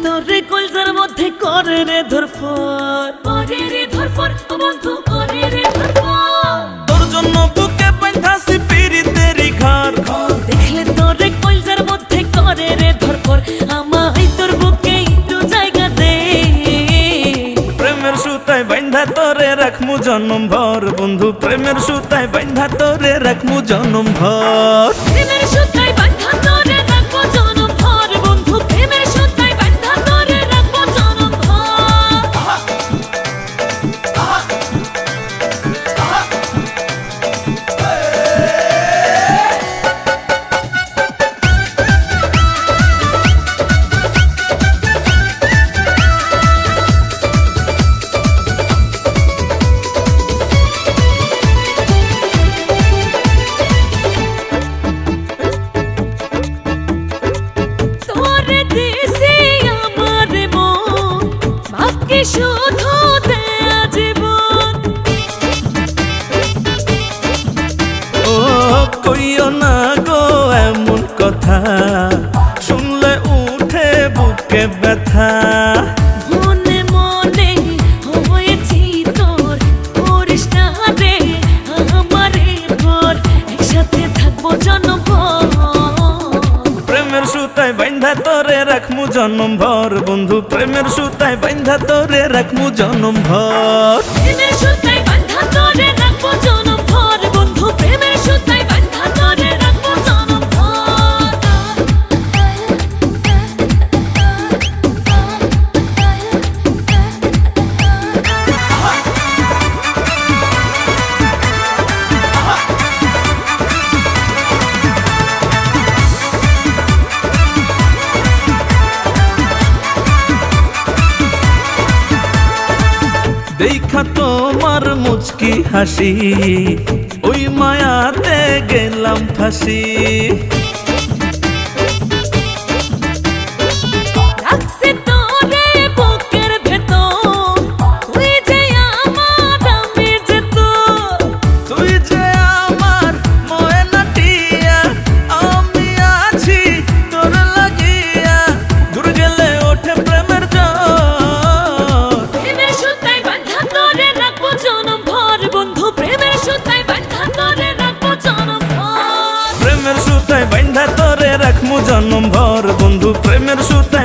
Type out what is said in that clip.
তোরে কলজার মধ্যে করে রে ধরফর, করে রে ধরফর বন্ধু, করে রে ধরফর। তোর জন্য বুকে বাঁধাছি পিরিতেরি ঘর, দেখলে তোরে কলজার মধ্যে করে রে ধরফর, আমায় তোর বুকে একটু জায়গা দে। প্রেমের সুতায় বাঁধা তোরে রাখমু জনম ভর বন্ধু, প্রেমের সুতায় বাঁধা তোরে রাখমু জনম ভর। প্রেমের সুতায় বাঁধা তোরে রাখবো জনম ভর বন্ধু, প্রেমের সুতায় বাঁধা তোরে রাখবো জনম ভর। তোরে দিছি আমার মন, বাকি শুধু দেয়া জীবন। ও কইও না গো এমন কথা, শুনলে উঠে বুকে ব্যথা। মনে মনে হয়েছি তোর, করিস না রে আমারে ভর, একসাথে থাকবো জনম ভর। প্রেমের সুতায় বাঁধা তোরে রাখমু জনম ভর বন্ধু, প্রেমের সুতায় বাঁধা তোরে রাখমু জনম ভর। প্রেমের সুতায় বাঁধা তোরে রাখবো জনম ভর বন্ধু, প্রেমের সুতায় বাঁধা তোরে রাখবো জনম ভর। দেখা তোমার মুচকি হাসি, ওই মায়াতে গেলাম ফাঁসি। রাখছি তোরে বুকের ভেতর, তুই যে আমার, আমি যে তোর। তুই যে আমার ময়না টিয়া, আমি আছি তোর লাগিয়া, দূর গেলে ওঠে প্রেমের জ্বর। প্রেমের সুতায় বাঁধা তোরে রাখবো জনম ভর বন্ধু, প্রেমের সুতায় বাঁধা তোরে রাখবো জনম ভর। প্রেমের সুতায় বাঁধা তোরে রাখমু জনম ভর বন্ধু, প্রেমের সুতায়